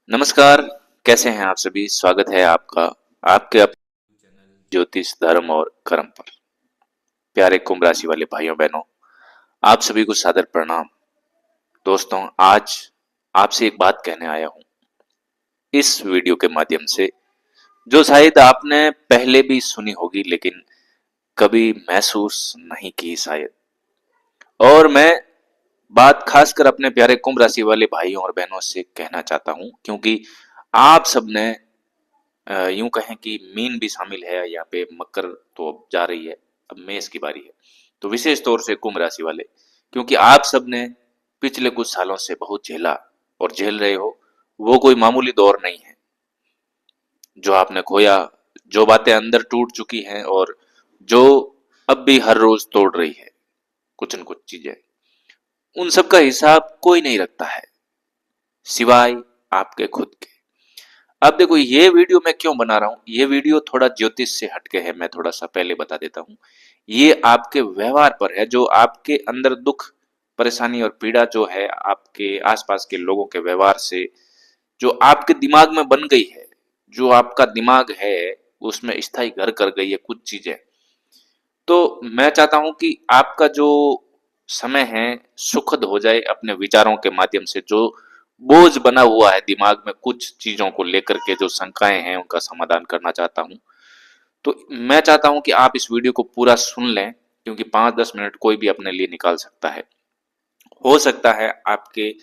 नमस्कार, कैसे हैं आप सभी? स्वागत है आपका आपके अपने चैनल ज्योतिष धर्म और कर्म पर। प्यारे कुंभ राशि वाले भाइयों बहनों, आप सभी को सादर प्रणाम। दोस्तों, आज आपसे एक बात कहने आया हूं इस वीडियो के माध्यम से, जो शायद आपने पहले भी सुनी होगी लेकिन कभी महसूस नहीं की शायद। और मैं बात खासकर अपने प्यारे कुंभ राशि वाले भाइयों और बहनों से कहना चाहता हूं, क्योंकि आप सबने यूं कहें कि मीन भी शामिल है यहाँ पे, मकर तो अब जा रही है, अब मेष की बारी है। तो विशेष तौर से कुंभ राशि वाले, क्योंकि आप सबने पिछले कुछ सालों से बहुत झेला और झेल रहे हो। वो कोई मामूली दौर नहीं है जो आपने खोया, जो बातें अंदर टूट चुकी हैं और जो अब भी हर रोज तोड़ रही है कुछ न कुछ चीजें, उन सब का हिसाब कोई नहीं रखता है सिवाय आपके खुद के। अब देखो, ये वीडियो मैं क्यों बना रहा हूं, ये वीडियो थोड़ा ज्योतिष से हटके है, मैं थोड़ा सा पहले बता देता हूं। ये आपके व्यवहार पर है, जो आपके अंदर दुख परेशानी और पीड़ा जो है आपके आसपास के लोगों के व्यवहार से, जो आपके दिमाग में बन गई है, जो आपका दिमाग है उसमें स्थायी घर कर गई है कुछ चीजें। तो मैं चाहता हूं कि आपका जो समय है सुखद हो जाए अपने विचारों के माध्यम से। जो बोझ बना हुआ है दिमाग में कुछ चीजों को लेकर के, जो शंकाएं हैं, उनका समाधान करना चाहता हूं। तो मैं चाहता हूं कि आप इस वीडियो को पूरा सुन लें, क्योंकि 5-10 मिनट कोई भी अपने लिए निकाल सकता है। हो सकता है आपके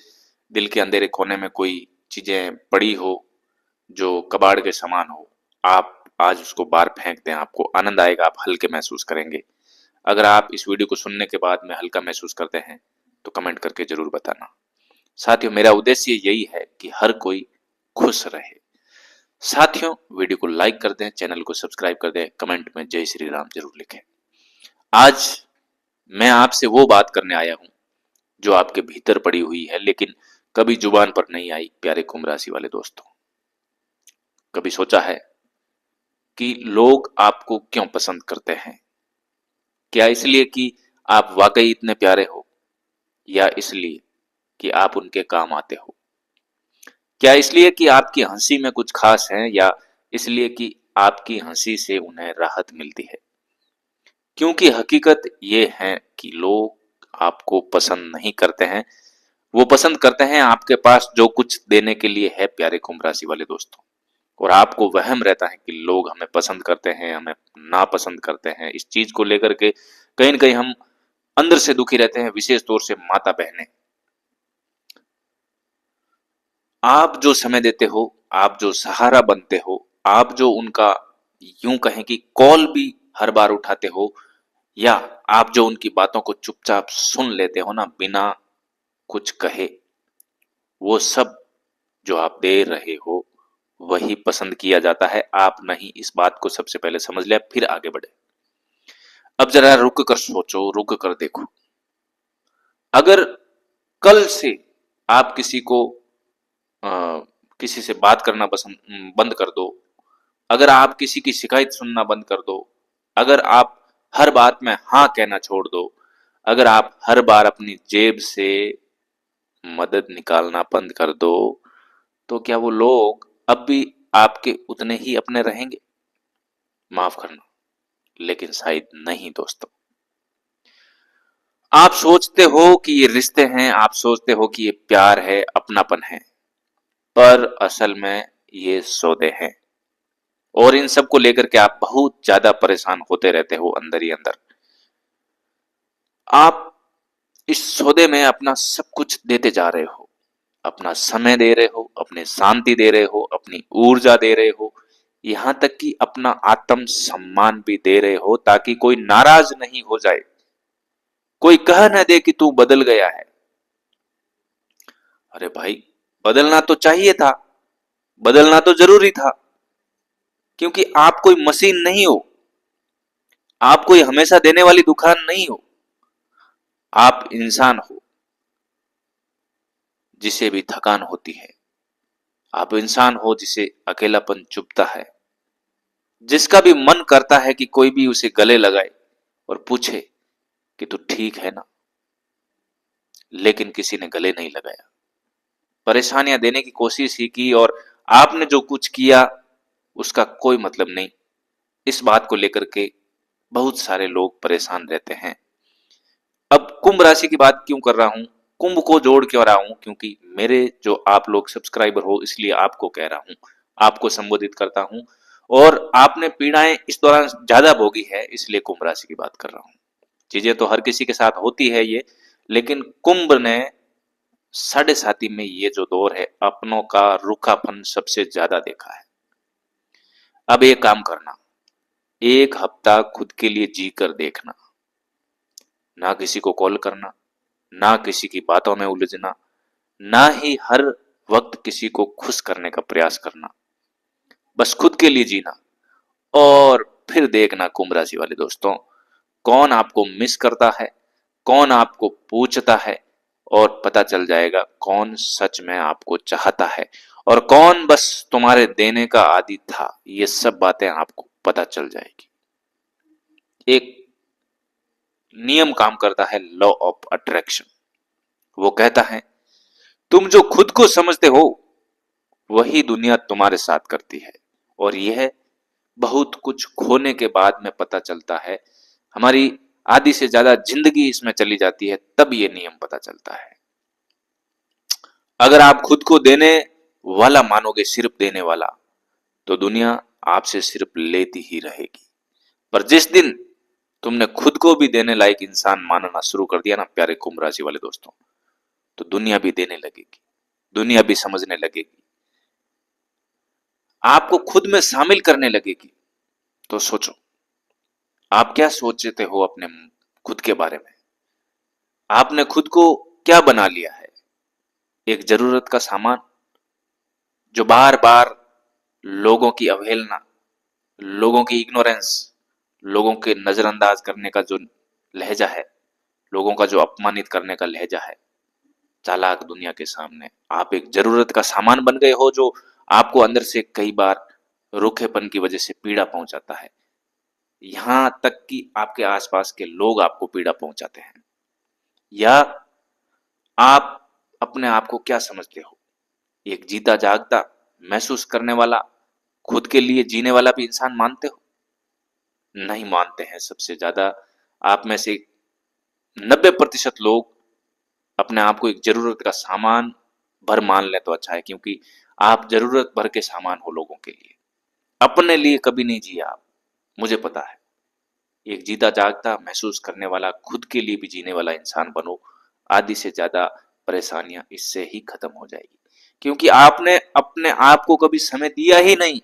दिल के अंधेरे कोने में कोई चीजें पड़ी हो जो कबाड़ के समान हो, आप आज उसको बाहर फेंक दें, आपको आनंद आएगा, आप हल्के महसूस करेंगे। अगर आप इस वीडियो को सुनने के बाद में हल्का महसूस करते हैं तो कमेंट करके जरूर बताना। साथियों, मेरा उद्देश्य यही है कि हर कोई खुश रहे। साथियों, वीडियो को लाइक कर दें, चैनल को सब्सक्राइब कर दें, कमेंट में जय श्री राम जरूर लिखें। आज मैं आपसे वो बात करने आया हूं जो आपके भीतर पड़ी हुई है लेकिन कभी जुबान पर नहीं आई। प्यारे कुंभ राशि वाले दोस्तों, कभी सोचा है कि लोग आपको क्यों पसंद करते हैं? क्या इसलिए कि आप वाकई इतने प्यारे हो, या इसलिए कि आप उनके काम आते हो? क्या इसलिए कि आपकी हंसी में कुछ खास है, या इसलिए कि आपकी हंसी से उन्हें राहत मिलती है? क्योंकि हकीकत ये है कि लोग आपको पसंद नहीं करते हैं, वो पसंद करते हैं आपके पास जो कुछ देने के लिए है। प्यारे कुंभ राशि वाले दोस्तों, और आपको वहम रहता है कि लोग हमें पसंद करते हैं, हमें नापसंद करते हैं। इस चीज को लेकर के कहीं न कहीं हम अंदर से दुखी रहते हैं, विशेष तौर से माता बहनें। आप जो समय देते हो, आप जो सहारा बनते हो, आप जो उनका यूं कहें कि कॉल भी हर बार उठाते हो, या आप जो उनकी बातों को चुपचाप सुन लेते हो ना, बिना कुछ कहे, वो सब जो आप दे रहे हो वही पसंद किया जाता है। आप नहीं, इस बात को सबसे पहले समझ ले, फिर आगे बढ़े। अब जरा रुक कर सोचो, रुक कर देखो। अगर कल से आप अ, किसी से बात करना बंद कर दो, अगर आप किसी की शिकायत सुनना बंद कर दो, अगर आप हर बात में हाँ कहना छोड़ दो, अगर आप हर बार अपनी जेब से मदद निकालना बंद कर दो, तो क्या वो लोग अब भी आपके उतने ही अपने रहेंगे? माफ करना, लेकिन शायद नहीं दोस्तों। आप सोचते हो कि ये रिश्ते हैं, आप सोचते हो कि ये प्यार है, अपनापन है, पर असल में ये सौदे हैं। और इन सब को लेकर के आप बहुत ज्यादा परेशान होते रहते हो अंदर ही अंदर। आप इस सौदे में अपना सब कुछ देते जा रहे हो, अपना समय दे रहे हो, अपनी शांति दे रहे हो, अपनी ऊर्जा दे रहे हो, यहां तक कि अपना आत्म सम्मान भी दे रहे हो, ताकि कोई नाराज नहीं हो जाए, कोई कह न दे कि तू बदल गया है। अरे भाई, बदलना तो चाहिए था, बदलना तो जरूरी था, क्योंकि आप कोई मशीन नहीं हो, आप कोई हमेशा देने वाली दुकान नहीं हो। आप इंसान हो जिसे भी थकान होती है, आप इंसान हो जिसे अकेलापन चुभता है, जिसका भी मन करता है कि कोई भी उसे गले लगाए और पूछे कि तू ठीक है ना, लेकिन किसी ने गले नहीं लगाया। परेशानियां देने की कोशिश ही की और आपने जो कुछ किया उसका कोई मतलब नहीं। इस बात को लेकर के बहुत सारे लोग परेशान रहते हैं। अब कुंभ राशि की बात क्यों कर रहा हूं, कुंभ को जोड़ क्यों रहा हूं, क्योंकि मेरे जो आप लोग सब्सक्राइबर हो इसलिए आपको कह रहा हूं, आपको संबोधित करता हूं। और आपने पीड़ाएं इस दौरान ज्यादा भोगी है इसलिए कुंभ राशि की बात कर रहा हूं। चीजें तो हर किसी के साथ होती है ये, लेकिन कुंभ ने साढ़े साथी में ये जो दौर है अपनों का रूखापन सबसे ज्यादा देखा है। अब एक काम करना, एक हफ्ता खुद के लिए जी कर देखना, ना किसी को कॉल करना, ना किसी की बातों में उलझना, ना ही हर वक्त किसी को खुश करने का प्रयास करना, बस खुद के लिए जीना। और फिर देखना कुंभ राशि वाले दोस्तों, कौन आपको मिस करता है, कौन आपको पूछता है, और पता चल जाएगा कौन सच में आपको चाहता है और कौन बस तुम्हारे देने का आदी था। ये सब बातें आपको पता चल जाएगी। एक नियम काम करता है, लॉ ऑफ अट्रैक्शन। वो कहता है तुम जो खुद को समझते हो वही दुनिया तुम्हारे साथ करती है। और यह बहुत कुछ खोने के बाद में पता चलता है, हमारी आधी से ज्यादा जिंदगी इसमें चली जाती है तब ये नियम पता चलता है। अगर आप खुद को देने वाला मानोगे, सिर्फ देने वाला, तो दुनिया आपसे सिर्फ लेती ही रहेगी। पर जिस दिन तुमने खुद को भी देने लायक इंसान मानना शुरू कर दिया ना प्यारे कुंभ राशि वाले दोस्तों, तो दुनिया भी देने लगेगी, दुनिया भी समझने लगेगी, आपको खुद में शामिल करने लगेगी। तो सोचो, आप क्या सोचते हो अपने खुद के बारे में? आपने खुद को क्या बना लिया है? एक जरूरत का सामान जो बार बार लोगों की अवहेलना, लोगों की इग्नोरेंस, लोगों के नजरअंदाज करने का जो लहजा है, लोगों का जो अपमानित करने का लहजा है, चालाक दुनिया के सामने आप एक जरूरत का सामान बन गए हो जो आपको अंदर से कई बार रूखेपन की वजह से पीड़ा पहुंचाता है। यहां तक कि आपके आसपास के लोग आपको पीड़ा पहुंचाते हैं। या आप अपने आप को क्या समझते हो? एक जीता जागता, महसूस करने वाला, खुद के लिए जीने वाला भी इंसान मानते हो? नहीं मानते हैं। सबसे ज्यादा आप में से 90% लोग अपने आप को एक जरूरत का सामान भर मान ले तो अच्छा है, क्योंकि आप जरूरत भर के सामान हो लोगों के लिए, अपने लिए कभी नहीं जिए आप, मुझे पता है। एक जीता जागता, महसूस करने वाला, खुद के लिए भी जीने वाला इंसान बनो, आधी से ज्यादा परेशानियां इससे ही खत्म हो जाएगी, क्योंकि आपने अपने आप को कभी समय दिया ही नहीं।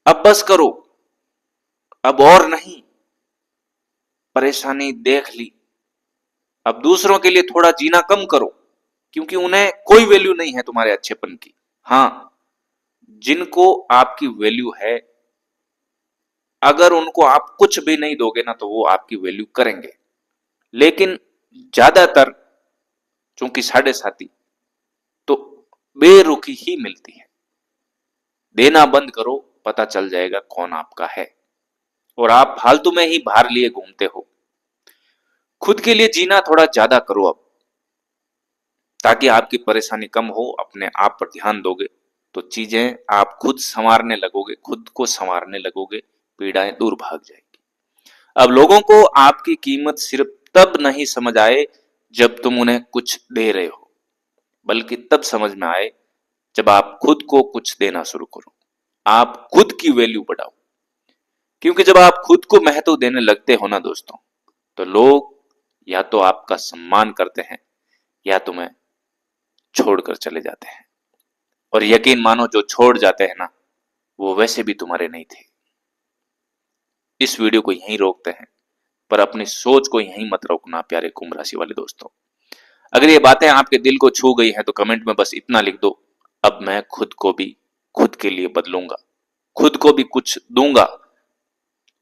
अब बस करो, अब और नहीं। परेशानी देख ली, अब दूसरों के लिए थोड़ा जीना कम करो, क्योंकि उन्हें कोई वैल्यू नहीं है तुम्हारे अच्छेपन की। हाँ, जिनको आपकी वैल्यू है, अगर उनको आप कुछ भी नहीं दोगे ना तो वो आपकी वैल्यू करेंगे। लेकिन ज्यादातर, चूंकि साढ़े साथी, तो बेरुखी ही मिलती है। देना बंद करो, पता चल जाएगा कौन आपका है। और आप फालतू में ही भार लिए घूमते हो। खुद के लिए जीना थोड़ा ज्यादा करो अब, ताकि आपकी परेशानी कम हो। अपने आप पर ध्यान दोगे तो चीजें आप खुद संवारने लगोगे, खुद को संवारने लगोगे, पीड़ाएं दूर भाग जाएगी। अब लोगों को आपकी कीमत सिर्फ तब नहीं समझ आए जब तुम उन्हें कुछ दे रहे हो, बल्कि तब समझ में आए जब आप खुद को कुछ देना शुरू करो। आप खुद की वैल्यू बढ़ाओ, क्योंकि जब आप खुद को महत्व देने लगते हो ना दोस्तों, तो लोग या तो आपका सम्मान करते हैं या तुम्हें छोड़कर चले जाते हैं। और यकीन मानो, जो छोड़ जाते हैं ना, वो वैसे भी तुम्हारे नहीं थे। इस वीडियो को यहीं रोकते हैं, पर अपनी सोच को यहीं मत रोकना प्यारे कुंभ राशि वाले दोस्तों। अगर ये बातें आपके दिल को छू गई हैं तो कमेंट में बस इतना लिख दो, अब मैं खुद को भी खुद के लिए बदलूंगा, खुद को भी कुछ दूंगा।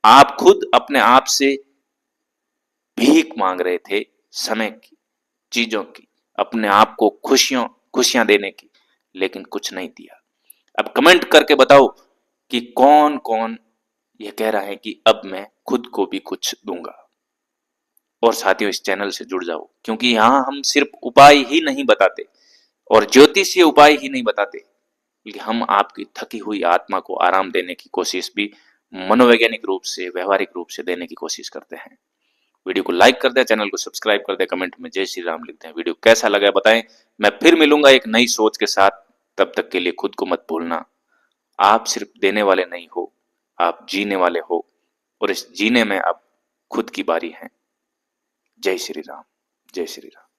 आप खुद अपने आप से भीख मांग रहे थे, समय की, चीजों की, अपने आप को खुशियां देने की, लेकिन कुछ नहीं दिया। अब कमेंट करके बताओ कि कौन कौन ये कह रहा है कि अब मैं खुद को भी कुछ दूंगा। और साथियों इस चैनल से जुड़ जाओ, क्योंकि यहाँ हम सिर्फ उपाय ही नहीं बताते और ज्योतिषीय उपाय ही नहीं बताते, बल्कि हम आपकी थकी हुई आत्मा को आराम देने की कोशिश भी मनोवैज्ञानिक रूप से, व्यवहारिक रूप से देने की कोशिश करते हैं। वीडियो को लाइक कर दें, चैनल को सब्सक्राइब कर दें, कमेंट में जय श्री राम लिख दें। वीडियो कैसा लगा बताएं। मैं फिर मिलूंगा एक नई सोच के साथ, तब तक के लिए खुद को मत भूलना, आप सिर्फ देने वाले नहीं हो, आप जीने वाले हो, और इस जीने में अब खुद की बारी है। जय श्री राम, जय श्री राम।